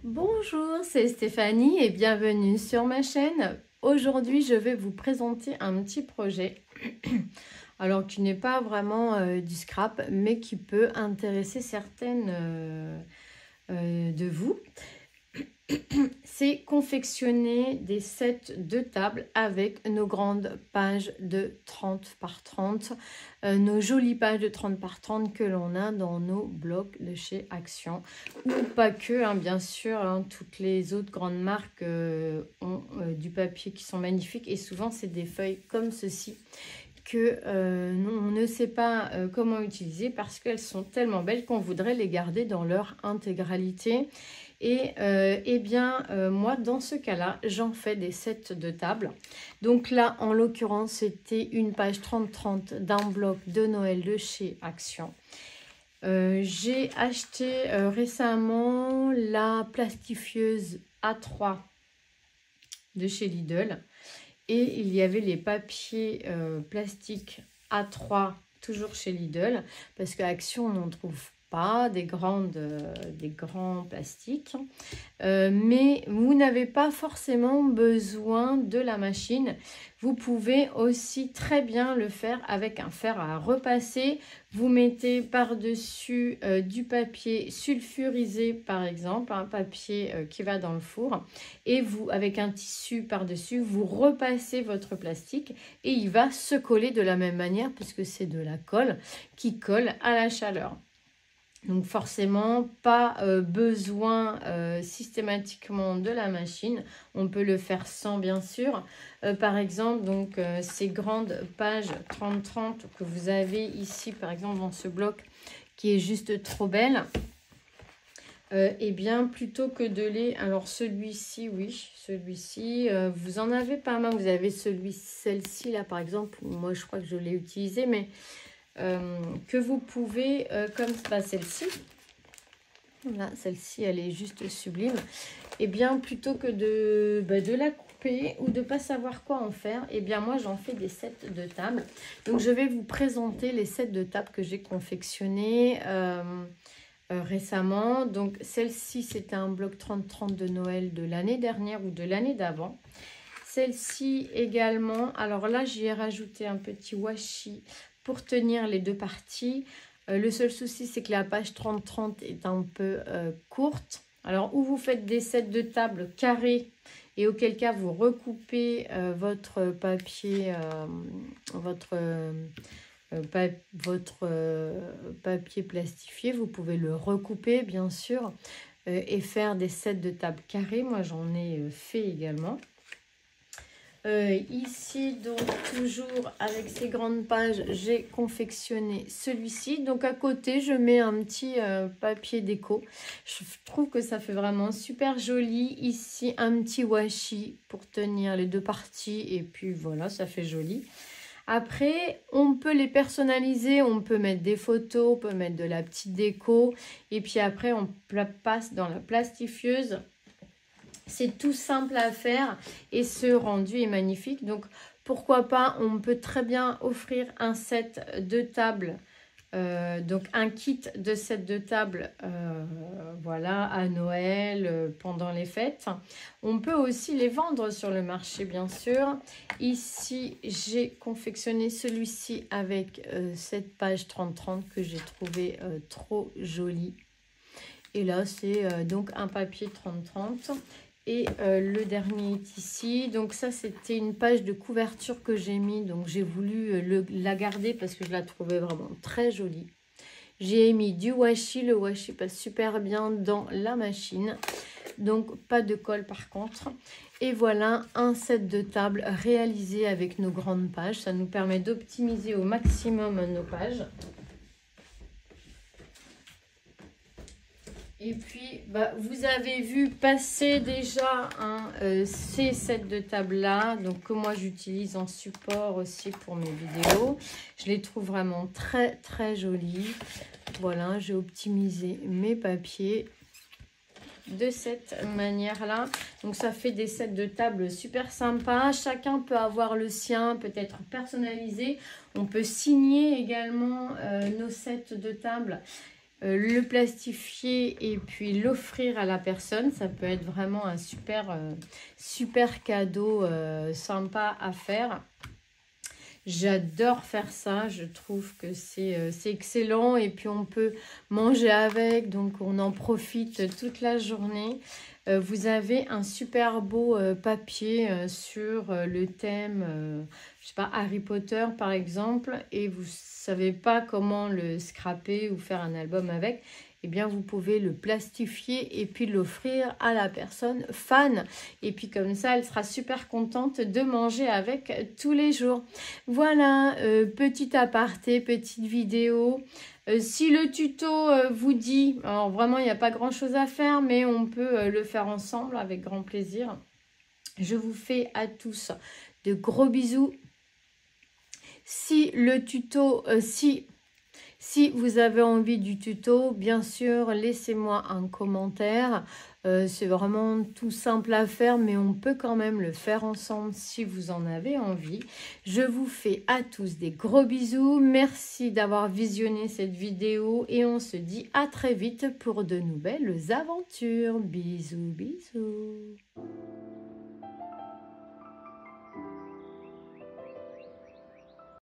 Bonjour, c'est Stéphanie et bienvenue sur ma chaîne. Aujourd'hui, je vais vous présenter un petit projet, alors qui n'est pas vraiment du scrap, mais qui peut intéresser certaines de vous. C'est confectionner des sets de table avec nos grandes pages de 30 par 30, nos jolies pages de 30 par 30 que l'on a dans nos blocs de chez Action, ou pas que, hein, bien sûr, hein, toutes les autres grandes marques ont du papier qui sont magnifiques, et souvent c'est des feuilles comme ceci que on ne sait pas comment utiliser parce qu'elles sont tellement belles qu'on voudrait les garder dans leur intégralité. Et moi, dans ce cas-là, j'en fais des sets de table. Donc là, en l'occurrence, c'était une page 30-30 d'un bloc de Noël de chez Action. J'ai acheté récemment la plastifieuse A3 de chez Lidl. Et il y avait les papiers plastiques A3, toujours chez Lidl, parce qu'à Action, on n'en trouve pas des grands plastiques. Mais vous n'avez pas forcément besoin de la machine. Vous pouvez aussi très bien le faire avec un fer à repasser. Vous mettez par-dessus du papier sulfurisé, par exemple, un papier qui va dans le four. Et vous, avec un tissu par-dessus, vous repassez votre plastique et il va se coller de la même manière puisque c'est de la colle qui colle à la chaleur. Donc forcément, pas besoin systématiquement de la machine. On peut le faire sans, bien sûr. Par exemple, donc ces grandes pages 30-30 que vous avez ici, par exemple, dans ce bloc, qui est juste trop belle. Eh bien, plutôt que de les... Alors, celui-ci, oui, celui-ci, vous en avez pas mal. Vous avez celle-ci, là, par exemple. Moi, je crois que je l'ai utilisé, mais... que vous pouvez, comme celle-ci, là, celle-ci, elle est juste sublime, et bien plutôt que de la couper ou de pas savoir quoi en faire, et bien moi j'en fais des sets de table. Donc je vais vous présenter les sets de table que j'ai confectionnés récemment. Donc celle-ci, c'était un bloc 30-30 de Noël de l'année dernière ou de l'année d'avant. Celle-ci également, alors là j'y ai rajouté un petit washi pour tenir les deux parties. Le seul souci, c'est que la page 30-30 est un peu courte. Alors, ou vous faites des sets de table carrés, et auquel cas, vous recoupez votre papier, papier plastifié. Vous pouvez le recouper, bien sûr, et faire des sets de table carrés. Moi, j'en ai fait également. Ici, donc, toujours avec ces grandes pages, j'ai confectionné celui-ci. Donc, à côté, je mets un petit papier déco. Je trouve que ça fait vraiment super joli. Ici, un petit washi pour tenir les deux parties. Et puis, voilà, ça fait joli. Après, on peut les personnaliser. On peut mettre des photos, on peut mettre de la petite déco. Et puis après, on passe dans la plastifieuse. C'est tout simple à faire et ce rendu est magnifique. Donc, pourquoi pas, on peut très bien offrir un set de table, donc un kit de set de table, voilà, à Noël, pendant les fêtes. On peut aussi les vendre sur le marché, bien sûr. Ici, j'ai confectionné celui-ci avec cette page 30-30 que j'ai trouvé trop jolie. Et là, c'est donc un papier 30-30. Et le dernier est ici. Donc ça, c'était une page de couverture que j'ai mis. Donc j'ai voulu la garder parce que je la trouvais vraiment très jolie. J'ai mis du washi. Le washi passe super bien dans la machine. Donc pas de colle par contre. Et voilà un set de table réalisé avec nos grandes pages. Ça nous permet d'optimiser au maximum nos pages. Et puis, vous avez vu passer déjà ces sets de table-là, donc que moi j'utilise en support aussi pour mes vidéos. Je les trouve vraiment très très jolis. Voilà, j'ai optimisé mes papiers de cette manière-là. Donc ça fait des sets de table super sympas. Chacun peut avoir le sien, peut-être personnalisé. On peut signer également nos sets de table. le plastifier et puis l'offrir à la personne. Ça peut être vraiment un super cadeau sympa à faire. J'adore faire ça, je trouve que c'est excellent et puis on peut manger avec, donc on en profite toute la journée. Vous avez un super beau papier sur le thème, je sais pas, Harry Potter par exemple, et vous savez pas comment le scraper ou faire un album avec. Eh bien, vous pouvez le plastifier et puis l'offrir à la personne fan. Et puis comme ça, elle sera super contente de manger avec tous les jours. Voilà, petit aparté, petite vidéo. Si le tuto vous dit, alors vraiment, il n'y a pas grand-chose à faire, mais on peut le faire ensemble avec grand plaisir. Je vous fais à tous de gros bisous. Si le tuto, si vous avez envie du tuto, bien sûr, laissez-moi un commentaire. C'est vraiment tout simple à faire, mais on peut quand même le faire ensemble si vous en avez envie. Je vous fais à tous des gros bisous. Merci d'avoir visionné cette vidéo et on se dit à très vite pour de nouvelles aventures. Bisous, bisous.